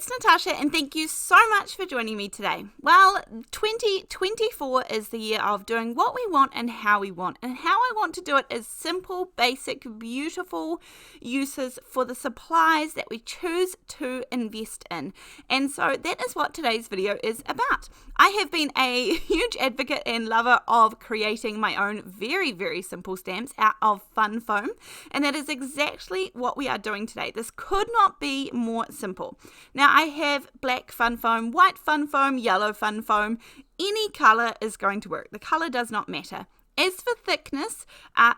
it's Natasha and thank you so much for joining me today. Well, 2024 is the year of doing what we want and how we want. And how I want to do it is simple, basic, beautiful uses for the supplies that we choose to invest in. And so that is what today's video is about. I have been a huge advocate and lover of creating my own very, very simple stamps out of fun foam. And that is exactly what we are doing today. This could not be more simple. Now I have black fun foam, white fun foam, yellow fun foam. Any color is going to work. The color does not matter. As for thickness,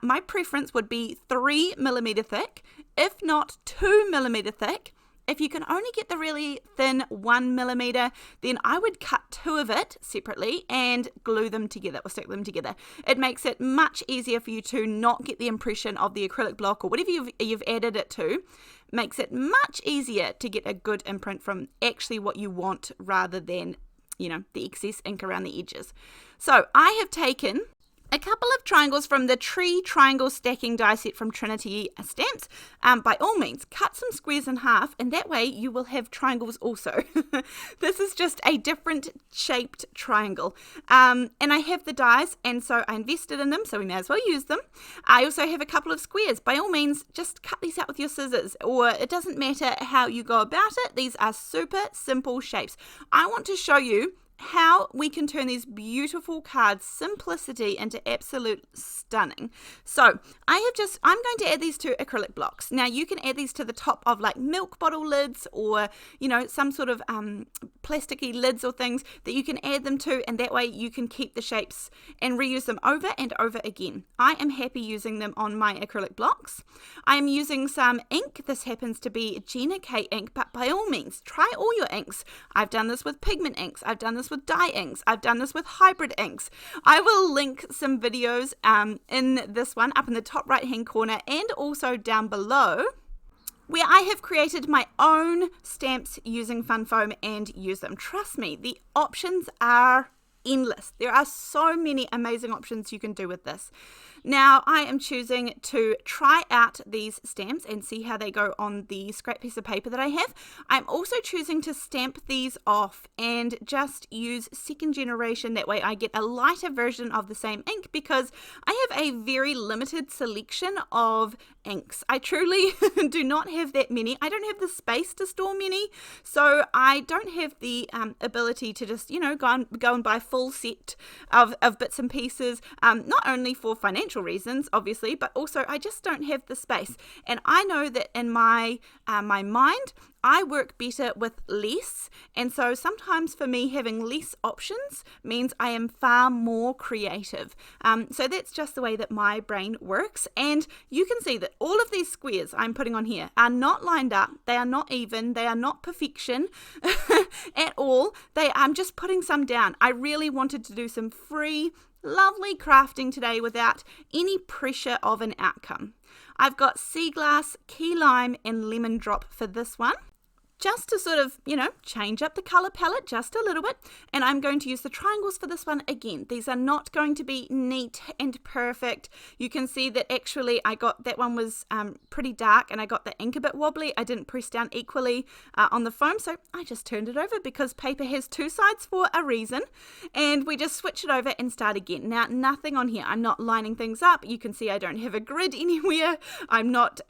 my preference would be 3mm thick, if not 2mm thick. If you can only get the really thin 1mm, then I would cut two of it separately and glue them together or stick them together. It makes it much easier for you to not get the impression of the acrylic block or whatever you've added it to. Makes it much easier to get a good imprint from actually what you want rather than, the excess ink around the edges. So I have taken a couple of triangles from the Tree Triangle Stacking Die Set from Trinity Stamps. By all means, cut some squares in half, and that way you will have triangles also. This is just a different shaped triangle. And I have the dies, and so I invested in them, so we may as well use them. I also have a couple of squares. By all means, just cut these out with your scissors, or it doesn't matter how you go about it. These are super simple shapes. I want to show you how we can turn these beautiful cards' simplicity into absolute stunning. So I'm going to add these to acrylic blocks. Now you can add these to the top of like milk bottle lids or, some sort of plasticky lids or things that you can add them to, and that way you can keep the shapes and reuse them over and over again. I am happy using them on my acrylic blocks. I am using some ink. This happens to be Gina K ink, but by all means, try all your inks. I've done this with pigment inks. I've done this with dye inks. I've done this with hybrid inks. I will link some videos in this one up in the top right hand corner and also down below where I have created my own stamps using fun foam and use them. Trust me, the options are endless. There are so many amazing options you can do with this. Now I am choosing to try out these stamps and see how they go on the scrap piece of paper that I have. I'm also choosing to stamp these off and just use second generation. That way I get a lighter version of the same ink because I have a very limited selection of inks. I truly do not have that many. I don't have the space to store many, so I don't have the ability to just go and buy full set of bits and pieces, not only for financial reasons obviously, but also I just don't have the space. And I know that in my mind I work better with less, and so sometimes for me having less options means I am far more creative. So that's just the way that my brain works. And you can see that all of these squares I'm putting on here are not lined up, they are not even, they are not perfection at all. I'm just putting some down. I really wanted to do some free lovely crafting today without any pressure of an outcome. I've got sea glass, key lime and lemon drop for this one, just to sort of, change up the color palette just a little bit. And I'm going to use the triangles for this one again. These are not going to be neat and perfect. You can see that actually I got, that one was pretty dark and I got the ink a bit wobbly. I didn't press down equally on the foam, so I just turned it over because paper has two sides for a reason. And we just switch it over and start again. Now, nothing on here. I'm not lining things up. You can see I don't have a grid anywhere. I'm not,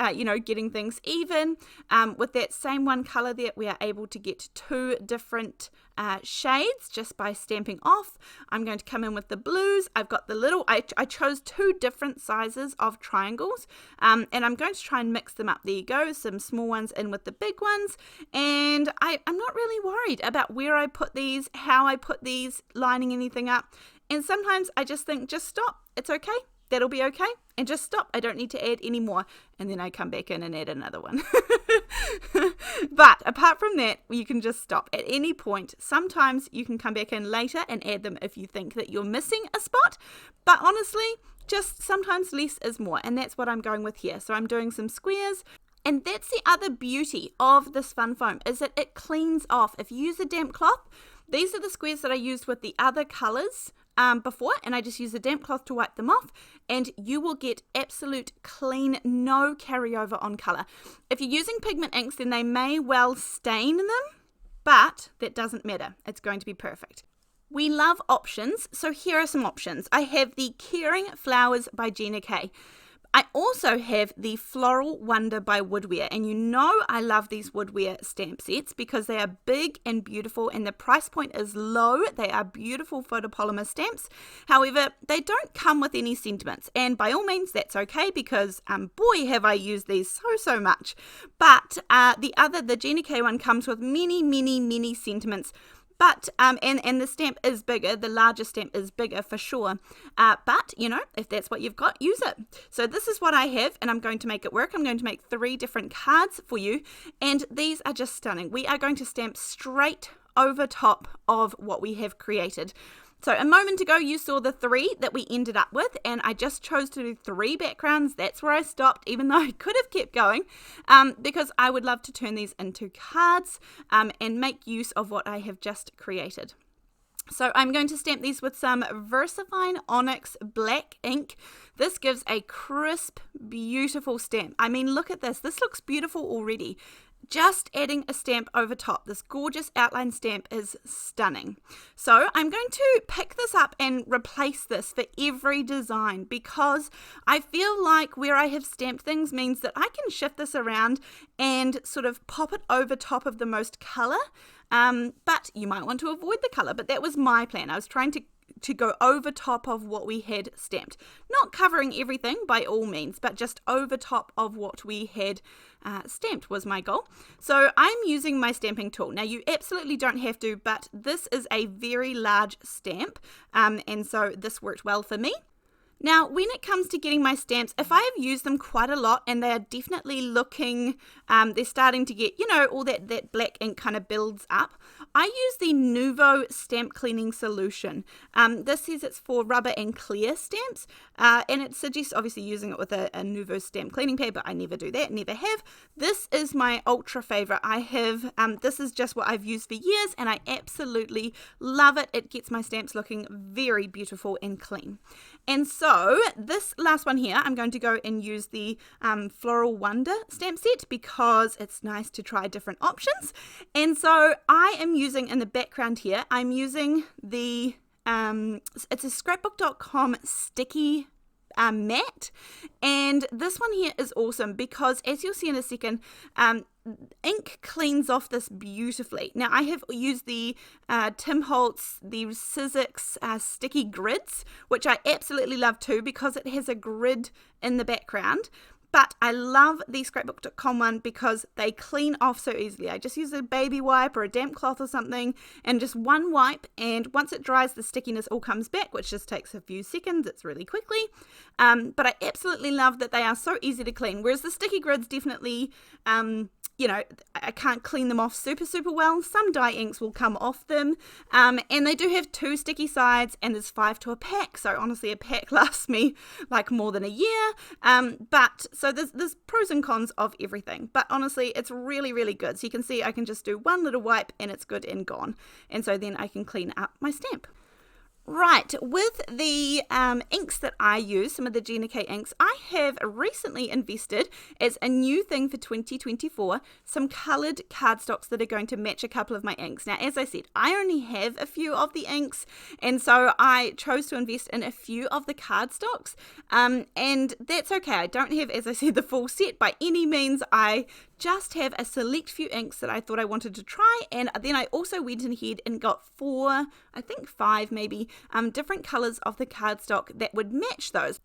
getting things even. With that same one color there, we are able to get two different shades just by stamping off. I'm going to come in with the blues. I've got the little, I chose two different sizes of triangles, and I'm going to try and mix them up. There you go, some small ones in with the big ones, and I'm not really worried about where I put these, how I put these, lining anything up. And sometimes I just think, just stop, it's okay. That'll be okay, and just stop. I don't need to add any more, and then I come back in and add another one. But apart from that, you can just stop at any point. Sometimes you can come back in later and add them if you think that you're missing a spot, but honestly, just sometimes less is more, and that's what I'm going with here. So I'm doing some squares. And that's the other beauty of this fun foam, is that it cleans off. If you use a damp cloth, these are the squares that I used with the other colors before, and I just use a damp cloth to wipe them off, and you will get absolute clean, no carryover on color. If you're using pigment inks, then they may well stain them, but that doesn't matter. It's going to be perfect. We love options, so here are some options. I have the Caring Flowers by Gina K. I also have the Floral Wonder by Woodware, and you know I love these Woodware stamp sets because they are big and beautiful and the price point is low. They are beautiful photopolymer stamps. However, they don't come with any sentiments, and by all means that's okay because boy have I used these so much. But the Gina K one comes with many sentiments. But, and the stamp is bigger, the larger stamp is bigger for sure. But, you know, if that's what you've got, use it. So this is what I have, and I'm going to make it work. I'm going to make 3 different cards for you, and these are just stunning. We are going to stamp straight over top of what we have created. So a moment ago you saw the 3 that we ended up with, and I just chose to do 3 backgrounds. That's where I stopped, even though I could have kept going, because I would love to turn these into cards and make use of what I have just created. So I'm going to stamp these with some VersaFine Onyx black ink. This gives a crisp, beautiful stamp. I mean, look at this. This looks beautiful already. Just adding a stamp over top. This gorgeous outline stamp is stunning. So I'm going to pick this up and replace this for every design because I feel like where I have stamped things means that I can shift this around and sort of pop it over top of the most color. But you might want to avoid the color, but that was my plan. I was trying to go over top of what we had stamped. Not covering everything by all means, but just over top of what we had stamped was my goal. So I'm using my stamping tool. Now you absolutely don't have to, but this is a very large stamp, and so this worked well for me. Now, when it comes to getting my stamps, if I have used them quite a lot and they are definitely looking, they're starting to get, you know, all that black ink kind of builds up, I use the Nuvo Stamp Cleaning Solution. This says it's for rubber and clear stamps, and it suggests obviously using it with a Nuvo Stamp Cleaning Pad, but I never do that, never have. This is my ultra favorite. I have, this is just what I've used for years, and I absolutely love it. It gets my stamps looking very beautiful and clean. And so this last one here, I'm going to go and use the Floral Wonder stamp set because it's nice to try different options. And so I am using in the background here, I'm using the, it's a scrapbook.com sticky matte, and this one here is awesome because as you'll see in a second, ink cleans off this beautifully. Now I have used the Tim Holtz, the Sizzix sticky grids, which I absolutely love too because it has a grid in the background. But I love the scrapbook.com one because they clean off so easily. I just use a baby wipe or a damp cloth or something and just one wipe, and once it dries the stickiness all comes back, which just takes a few seconds. It's really quickly. But I absolutely love that they are so easy to clean, whereas the sticky grids definitely you know, I can't clean them off super well. Some dye inks will come off them, and they do have 2 sticky sides, and there's 5 to a pack, so honestly a pack lasts me like more than a year. But so there's pros and cons of everything, but honestly it's really good. So you can see I can just do one little wipe and it's good and gone, and so then I can clean up my stamp. Right, with the inks that I use, some of the Gina K inks, I have recently invested as a new thing for 2024, some coloured cardstocks that are going to match a couple of my inks. Now, as I said, I only have a few of the inks, and so I chose to invest in a few of the cardstocks, and that's okay. I don't have, as I said, the full set by any means. I just have a select few inks that I thought I wanted to try, and then I also went ahead and got 4, I think 5 maybe, different colours of the cardstock that would match those.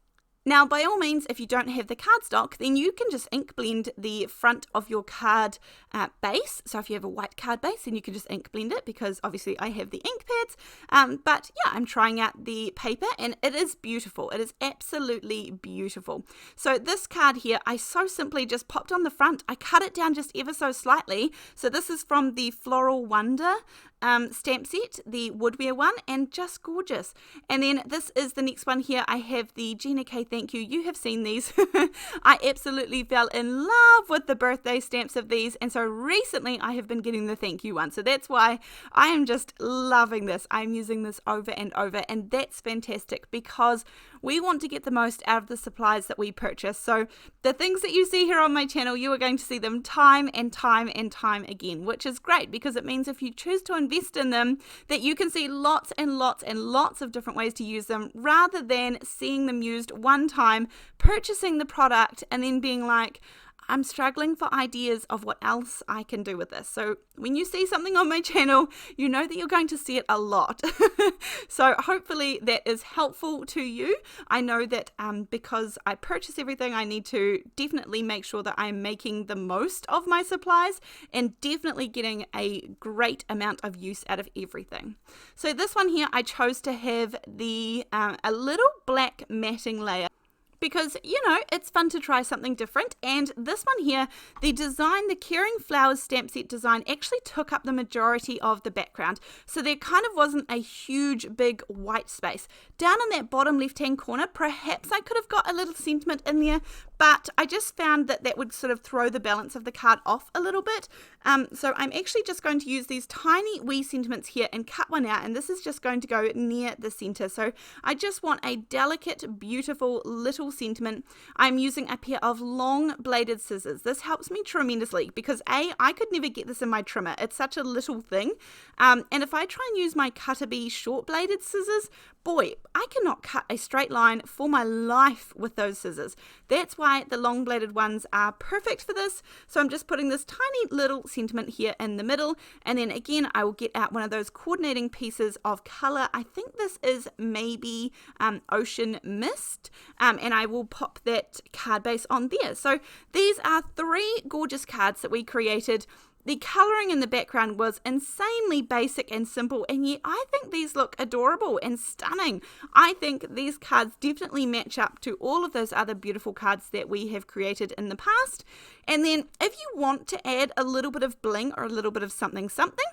Now, by all means, if you don't have the cardstock, then you can just ink blend the front of your card base. So if you have a white card base, then you can just ink blend it, because obviously I have the ink pads. But yeah, I'm trying out the paper and it is beautiful. It is absolutely beautiful. So this card here, I so simply just popped on the front. I cut it down just ever so slightly. So this is from the Floral Wonder stamp set, the Woodware one, and just gorgeous. And then this is the next one here. I have the Gina K Thank You. You have seen these. I absolutely fell in love with the birthday stamps of these, and so recently I have been getting the Thank You one. So that's why I am just loving this. I'm using this over and over, and that's fantastic, because we want to get the most out of the supplies that we purchase. So the things that you see here on my channel, you are going to see them time and time and time again, which is great because it means if you choose to invest in them, that you can see lots and lots and lots of different ways to use them, rather than seeing them used one time, purchasing the product, and then being like, I'm struggling for ideas of what else I can do with this. So when you see something on my channel, you know that you're going to see it a lot. So hopefully that is helpful to you. I know that because I purchase everything, I need to definitely make sure that I'm making the most of my supplies and definitely getting a great amount of use out of everything. So this one here, I chose to have the a little black matting layer, because, you know, it's fun to try something different. And this one here, the design, the Caring Flowers stamp set design actually took up the majority of the background. So there kind of wasn't a huge, big white space. Down in that bottom left-hand corner, perhaps I could have got a little sentiment in there, but I just found that that would sort of throw the balance of the card off a little bit. So I'm actually just going to use these tiny wee sentiments here and cut one out, and this is just going to go near the center. So I just want a delicate, beautiful little sentiment. I'm using a pair of long bladed scissors. This helps me tremendously because I could never get this in my trimmer. It's such a little thing. And if I try and use my Cutter-Bee short bladed scissors, boy, I cannot cut a straight line for my life with those scissors. That's why the long bladed ones are perfect for this. So I'm just putting this tiny little sentiment here in the middle, and then again I will get out one of those coordinating pieces of color. I think this is maybe Ocean Mist, and I will pop that card base on there. So these are 3 gorgeous cards that we created. The colouring in the background was insanely basic and simple, and yet I think these look adorable and stunning. I think these cards definitely match up to all of those other beautiful cards that we have created in the past. And then if you want to add a little bit of bling or a little bit of something,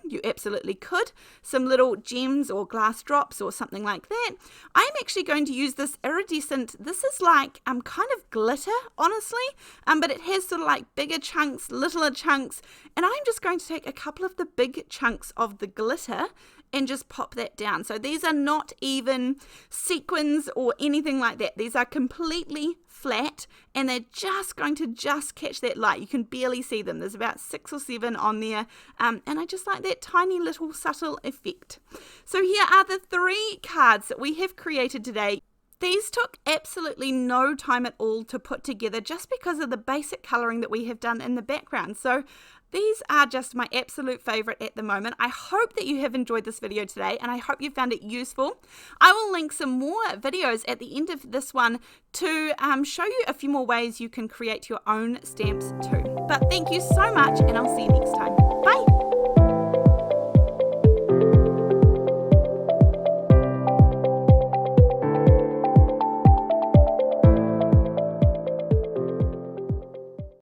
you absolutely could. Some little gems or glass drops or something like that. I'm actually going to use this iridescent, this is like kind of glitter, honestly, but it has sort of like bigger chunks, littler chunks, and I'm just going to take a couple of the big chunks of the glitter and just pop that down. So these are not even sequins or anything like that. These are completely flat, and they're just going to catch that light. You can barely see them. There's about 6 or 7 on there, and I just like that tiny little subtle effect. So here are the 3 cards that we have created today. These took absolutely no time at all to put together just because of the basic colouring that we have done in the background. So these are just my absolute favourite at the moment. I hope that you have enjoyed this video today, and I hope you found it useful. I will link some more videos at the end of this one to show you a few more ways you can create your own stamps too. But thank you so much, and I'll see you next time.